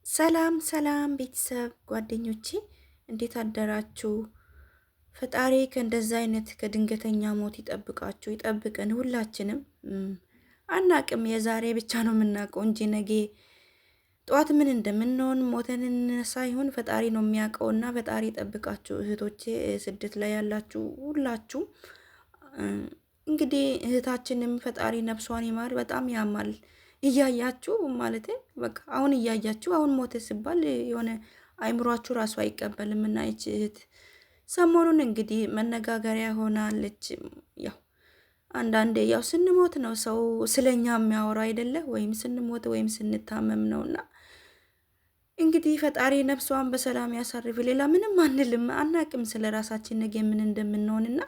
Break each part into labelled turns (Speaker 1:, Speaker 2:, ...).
Speaker 1: ሰላም ሰላም ቤተሰብ ጓደኞቼ እንዴት አደራችሁ? ፈጣሪ ከእንደዛ አይነት ከድንገተኛ ሞት ይጠብቃችሁ ይጠብቀን። ሁላችንም አናቅም፣ የዛሬ ብቻ ነው የምናውቀው እንጂ ነገ ጠዋት ምን እንደምንሆን ሞተን እንነሳ ይሆን ፈጣሪ ነው የሚያውቀውና ፈጣሪ ይጠብቃችሁ እህቶቼ፣ ስደት ላይ ያላችሁ ሁላችሁ። እንግዲህ እህታችንም ፈጣሪ ነፍሷን ይማር። በጣም ያማል እያያችሁ ማለት በቃ አሁን እያያችሁ አሁን ሞተ ሲባል የሆነ አይምሯችሁ ራሱ አይቀበልም። እና ይች እህት ሰሞኑን እንግዲህ መነጋገሪያ ሆናለች። ያው አንዳንዴ ያው ስንሞት ነው ሰው ስለኛ የሚያወራ አይደለ? ወይም ስንሞት ወይም ስንታመም ነውና እንግዲህ ፈጣሪ ነፍሷን በሰላም ያሳርፍ። ሌላ ምንም አንልም፣ አናቅም ስለ ራሳችን ነገ ምን እንደምንሆንና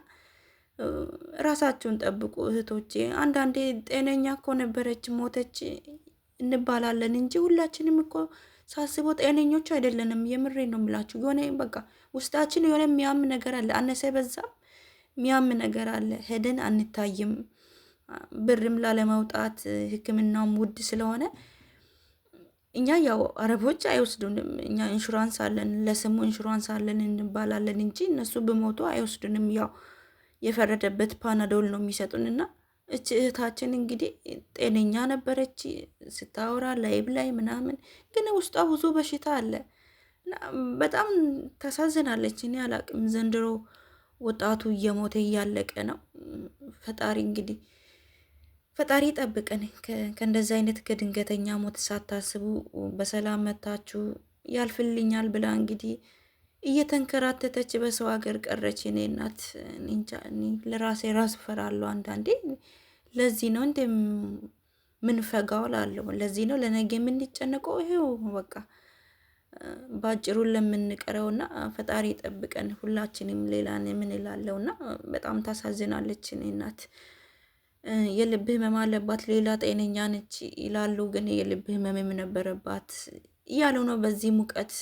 Speaker 1: ራሳችሁን ጠብቁ እህቶቼ። አንዳንዴ ጤነኛ እኮ ነበረች ሞተች እንባላለን እንጂ ሁላችንም እኮ ሳስበው ጤነኞች አይደለንም። የምሬ ነው የምላችሁ። የሆነ በቃ ውስጣችን የሆነ የሚያም ነገር አለ፣ አነሰ በዛም የሚያም ነገር አለ። ሄደን አንታይም፣ ብርም ላለማውጣት ሕክምናውም ውድ ስለሆነ እኛ ያው አረቦች አይወስዱንም። እኛ ኢንሹራንስ አለን፣ ለስሙ ኢንሹራንስ አለን እንባላለን እንጂ እነሱ በሞቱ አይወስዱንም። ያው የፈረደበት ፓናዶል ነው የሚሰጡንና እች እህታችን እንግዲህ ጤነኛ ነበረች ስታወራ ላይብ ላይ ምናምን፣ ግን ውስጧ ብዙ በሽታ አለ። በጣም ታሳዝናለች። እኔ አላቅም፣ ዘንድሮ ወጣቱ እየሞተ እያለቀ ነው። ፈጣሪ እንግዲህ ፈጣሪ ጠብቀን ከእንደዚህ አይነት ከድንገተኛ ሞት ሳታስቡ በሰላም መታችሁ ያልፍልኛል ብላ እንግዲህ እየተንከራተተች በሰው ሀገር ቀረች። እኔ እናት እንጃ፣ ለራሴ ራስ ፈራለሁ አንዳንዴ። ለዚህ ነው እንደ ምንፈጋው ላለው፣ ለዚህ ነው ለነገ የምንጨነቀው። ይሄው በቃ ባጭሩን ለምንቀረውና ፈጣሪ ጠብቀን ሁላችንም። ሌላን ምን እላለሁና በጣም ታሳዝናለች። እኔ እናት የልብ ህመም አለባት፣ ሌላ ጤነኛ ነች ይላሉ፣ ግን የልብ ህመም ነበረባት እያሉ ነው። በዚህ ሙቀት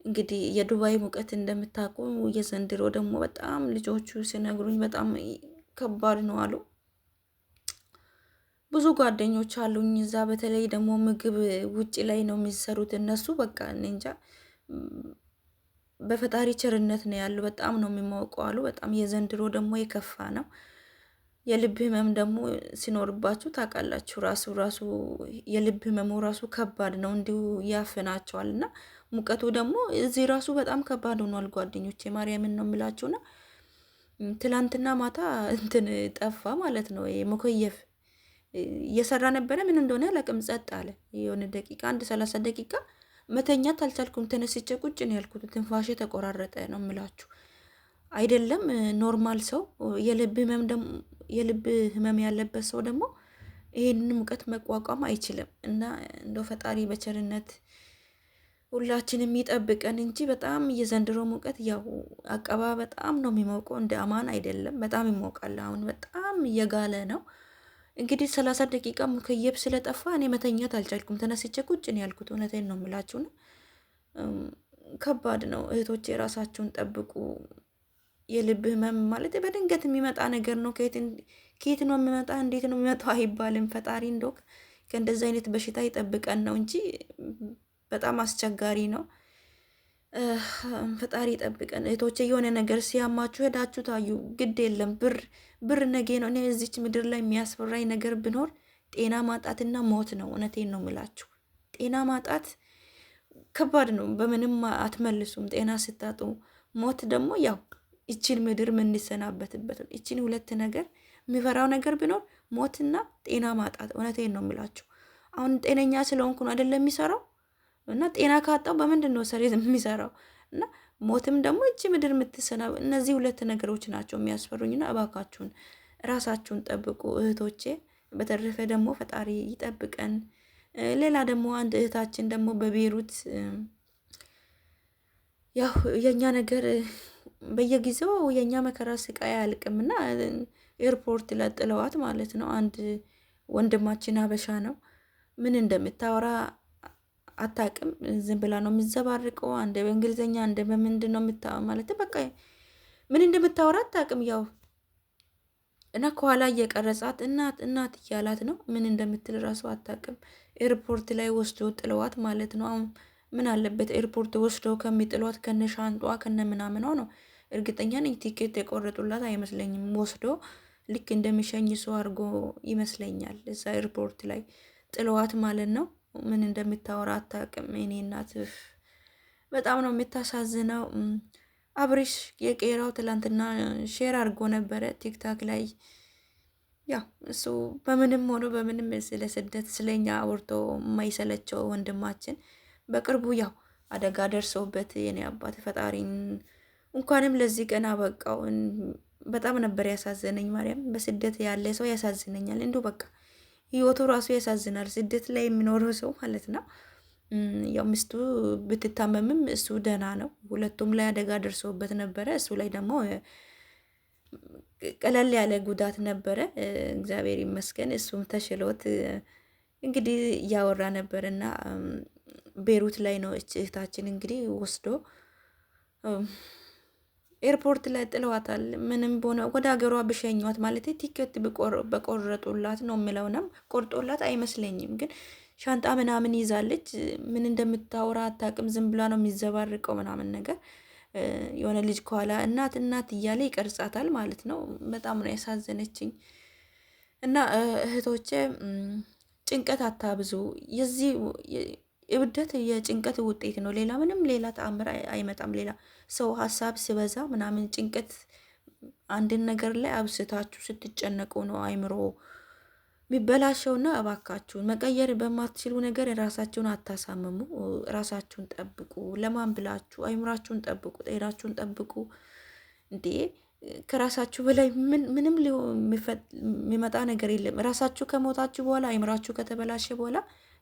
Speaker 1: እንግዲህ የዱባይ ሙቀት እንደምታውቁ፣ የዘንድሮ ደግሞ በጣም ልጆቹ ሲነግሩኝ በጣም ከባድ ነው አሉ። ብዙ ጓደኞች አሉኝ እዛ። በተለይ ደግሞ ምግብ ውጭ ላይ ነው የሚሰሩት እነሱ። በቃ እኔ እንጃ፣ በፈጣሪ ቸርነት ነው ያሉ። በጣም ነው የሚሞቀው አሉ። በጣም የዘንድሮ ደግሞ የከፋ ነው። የልብ ህመም ደግሞ ሲኖርባችሁ ታውቃላችሁ፣ ራሱ የልብ ህመሙ ራሱ ከባድ ነው፣ እንዲሁ ያፍናቸዋል። እና ሙቀቱ ደግሞ እዚህ ራሱ በጣም ከባድ ሆኗል ጓደኞቼ፣ ማርያምን ነው የምላችሁና ትላንትና ማታ እንትን ጠፋ ማለት ነው። ሙከየፍ እየሰራ ነበረ፣ ምን እንደሆነ አላውቅም፣ ጸጥ አለ። የሆነ ደቂቃ 30 ደቂቃ መተኛት አልቻልኩም። ተነስቼ ቁጭ ነው ያልኩት፣ ትንፋሼ ተቆራረጠ ነው የምላችሁ። አይደለም ኖርማል ሰው የልብ ህመም ያለበት ሰው ደግሞ ይሄንን ሙቀት መቋቋም አይችልም። እና እንደው ፈጣሪ በቸርነት ሁላችንም ይጠብቀን እንጂ በጣም የዘንድሮ ሙቀት ያው አቀባ በጣም ነው የሚሞቀው፣ እንደ አማን አይደለም። በጣም ይሞቃል። አሁን በጣም እየጋለ ነው። እንግዲህ 30 ደቂቃ ሙከየብ ስለጠፋ እኔ መተኛት አልቻልኩም። ተነስቼ ቁጭ ነው ያልኩት። እውነቴን ነው የምላችሁ ነው። ከባድ ነው እህቶቼ፣ የራሳችሁን ጠብቁ። የልብ ህመም ማለት በድንገት የሚመጣ ነገር ነው። ከየት ነው የሚመጣ እንዴት ነው የሚመጣው አይባልም። ፈጣሪ እንደው ከእንደዚህ አይነት በሽታ ይጠብቀን ነው እንጂ በጣም አስቸጋሪ ነው። ፈጣሪ ይጠብቀን እህቶቼ። የሆነ ነገር ሲያማችሁ ሄዳችሁ ታዩ፣ ግድ የለም። ብር ነገ ነው። እኔ እዚች ምድር ላይ የሚያስፈራኝ ነገር ብኖር ጤና ማጣትና ሞት ነው። እውነቴን ነው የምላችሁ። ጤና ማጣት ከባድ ነው፣ በምንም አትመልሱም። ጤና ስታጡ፣ ሞት ደግሞ ያው ይችን ምድር የምንሰናበትበት ነው። ይችን ሁለት ነገር የሚፈራው ነገር ቢኖር ሞትና ጤና ማጣት። እውነቴን ነው የምላችሁ። አሁን ጤነኛ ስለሆንኩ ነው አይደለም የሚሰራው፣ እና ጤና ካጣው በምንድን ነው ሰሬ የሚሰራው? እና ሞትም ደግሞ እቺ ምድር የምትሰና። እነዚህ ሁለት ነገሮች ናቸው የሚያስፈሩኝና እባካችሁን ራሳችሁን ጠብቁ እህቶቼ። በተረፈ ደግሞ ፈጣሪ ይጠብቀን። ሌላ ደግሞ አንድ እህታችን ደግሞ በቤሩት ያው የኛ ነገር በየጊዜው የኛ መከራ ስቃይ አያልቅምና ኤርፖርት ለጥለዋት ማለት ነው። አንድ ወንድማችን ሀበሻ ነው። ምን እንደምታወራ አታውቅም። ዝም ብላ ነው የምዘባርቀው። አንደ በእንግሊዝኛ አንደ በምንድን ነው ማለት በቃ ምን እንደምታወራ አታውቅም። ያው እና ከኋላ እየቀረጻት እናት እናት እያላት ነው። ምን እንደምትል ራሱ አታውቅም። ኤርፖርት ላይ ወስዶ ጥለዋት ማለት ነው። አሁን ምን አለበት ኤርፖርት ወስዶ ከሚጥሏት ከነ ሻንጧ ከነ ምናምኗ ነው። እርግጠኛ ነኝ ቲኬት የቆረጡላት አይመስለኝም። ወስዶ ልክ እንደሚሸኝ ሰው አድርጎ ይመስለኛል እዛ ኤርፖርት ላይ ጥለዋት ማለት ነው። ምን እንደምታወራ አታውቅም። እኔ እናት በጣም ነው የምታሳዝነው። አብሪሽ የቄራው ትላንትና ሼር አድርጎ ነበረ ቲክታክ ላይ። ያው እሱ በምንም ሆኖ በምንም ስለ ስደት ስለኛ አውርቶ የማይሰለቸው ወንድማችን በቅርቡ ያው አደጋ ደርሶበት የኔ አባት ፈጣሪን እንኳንም ለዚህ ቀን አበቃው። በጣም ነበር ያሳዘነኝ። ማርያም በስደት ያለ ሰው ያሳዝነኛል። እንዲሁ በቃ ህይወቱ ራሱ ያሳዝናል። ስደት ላይ የሚኖረው ሰው ማለት ነው። ያው ሚስቱ ብትታመምም እሱ ደህና ነው። ሁለቱም ላይ አደጋ ደርሶበት ነበረ። እሱ ላይ ደግሞ ቀለል ያለ ጉዳት ነበረ። እግዚአብሔር ይመስገን እሱም ተሽሎት እንግዲህ እያወራ ነበርና ቤሩት ላይ ነው እህታችን እንግዲህ ወስዶ ኤርፖርት ላይ ጥለዋታል። ምንም ሆነ ወደ ሀገሯ ብሸኟት ማለት ቲኬት በቆረጡላት ነው የምለውንም ቆርጦላት አይመስለኝም። ግን ሻንጣ ምናምን ይዛለች። ምን እንደምታወራ አታውቅም። ዝም ብላ ነው የሚዘባርቀው ምናምን ነገር። የሆነ ልጅ ከኋላ እናት እናት እያለ ይቀርጻታል ማለት ነው። በጣም ነው ያሳዘነችኝ። እና እህቶቼ ጭንቀት አታብዙ። የዚህ እብደት የጭንቀት ውጤት ነው። ሌላ ምንም ሌላ ተአምር አይመጣም። ሌላ ሰው ሀሳብ ሲበዛ ምናምን ጭንቀት አንድን ነገር ላይ አብስታችሁ ስትጨነቁ ነው አይምሮ የሚበላሸውና እባካችሁን መቀየር በማትችሉ ነገር ራሳችሁን አታሳምሙ። ራሳችሁን ጠብቁ። ለማን ብላችሁ አይምራችሁን ጠብቁ፣ ጤናችሁን ጠብቁ። እንዴ ከራሳችሁ በላይ ምንም የሚመጣ ነገር የለም። ራሳችሁ ከሞታችሁ በኋላ አይምራችሁ ከተበላሸ በኋላ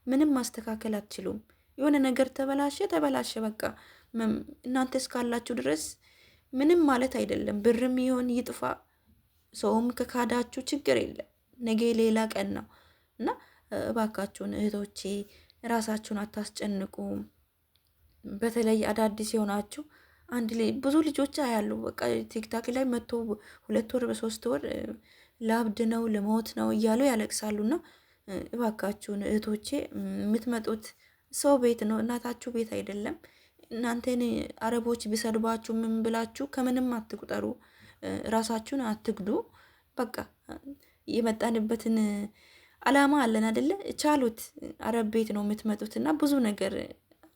Speaker 1: ምንም ማስተካከል አትችሉም። የሆነ ነገር ተበላሸ ተበላሸ በቃ። እናንተ እስካላችሁ ድረስ ምንም ማለት አይደለም። ብርም ይሆን ይጥፋ፣ ሰውም ከካዳችሁ ችግር የለም። ነገ ሌላ ቀን ነው እና እባካችሁን እህቶቼ ራሳችሁን አታስጨንቁ። በተለይ አዳዲስ የሆናችሁ አንድ ላይ ብዙ ልጆች አያሉ በቃ ቲክታክ ላይ መጥቶ 2 ወር በ3 ወር ላብድ ነው ልሞት ነው እያሉ ያለቅሳሉና እባካችሁን እህቶቼ የምትመጡት ሰው ቤት ነው፣ እናታችሁ ቤት አይደለም። እናንተን አረቦች ቢሰድባችሁ ምን ብላችሁ ከምንም አትቁጠሩ። ራሳችሁን አትግዱ። በቃ የመጣንበትን አላማ አለን አይደለ? ቻሉት። አረብ ቤት ነው የምትመጡት እና ብዙ ነገር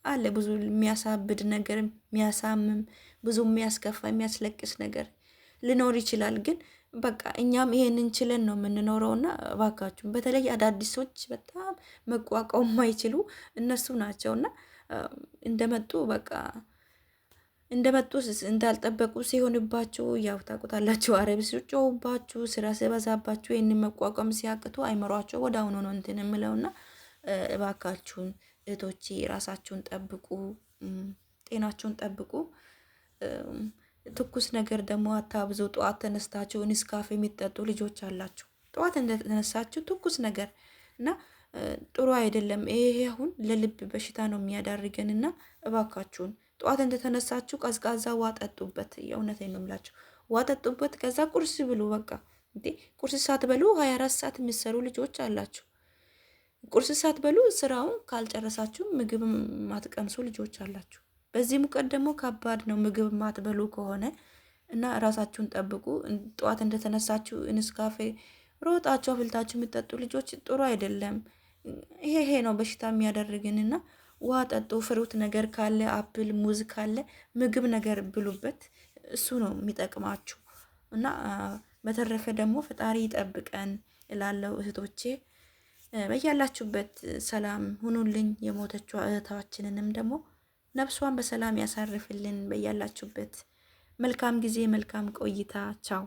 Speaker 1: አለ። ብዙ የሚያሳብድ ነገር፣ የሚያሳምም፣ ብዙ የሚያስከፋ የሚያስለቅስ ነገር ሊኖር ይችላል። ግን በቃ እኛም ይሄንን ችለን ነው የምንኖረውና እባካችሁን በተለይ አዳዲሶች በጣም መቋቋም የማይችሉ እነሱ ናቸውና እንደመጡ በቃ እንደመጡ እንዳልጠበቁ ሲሆንባችሁ ያው ታውቁታላችሁ። አረብ ሲጮሁባችሁ፣ ስራ ሲበዛባችሁ ይህንን መቋቋም ሲያቅቱ አይመሯቸው ወደ አሁኑ ነው እንትን የምለውና እባካችሁን እህቶቼ ራሳችሁን ጠብቁ፣ ጤናችሁን ጠብቁ። ትኩስ ነገር ደግሞ አታብዙ። ጠዋት ተነስታችሁ ኔስካፌ የሚጠጡ ልጆች አላችሁ። ጠዋት እንደተነሳችሁ ትኩስ ነገር እና ጥሩ አይደለም። ይሄ አሁን ለልብ በሽታ ነው የሚያዳርገን እና እባካችሁን ጠዋት እንደተነሳችሁ ቀዝቃዛ ውሃ ጠጡበት። የእውነቴን ነው የምላችሁ፣ ውሃ ጠጡበት። ከዛ ቁርስ ብሉ። በቃ እንዴ ቁርስ ሳትበሉ 24 ሰዓት የሚሰሩ ልጆች አላችሁ። ቁርስ ሳትበሉ ስራውን ካልጨረሳችሁ ምግብ ማትቀምሱ ልጆች አላችሁ። በዚህ ሙቀት ደግሞ ከባድ ነው ምግብ ማትበሉ ከሆነ እና ራሳችሁን ጠብቁ። ጠዋት እንደተነሳችሁ ኔስካፌ ሮጣችሁ አፍልታችሁ የምትጠጡ ልጆች ጥሩ አይደለም። ይሄ ነው በሽታ የሚያደርግንና ውሃ ጠጡ። ፍሩት ነገር ካለ አፕል፣ ሙዝ ካለ ምግብ ነገር ብሉበት። እሱ ነው የሚጠቅማችሁ እና በተረፈ ደግሞ ፈጣሪ ይጠብቀን እላለሁ እህቶቼ። በያላችሁበት ሰላም ሁኑልኝ። የሞተችው እህታችንንም ደግሞ ነፍሷን በሰላም ያሳርፍልን። በያላችሁበት መልካም ጊዜ፣ መልካም ቆይታ። ቻው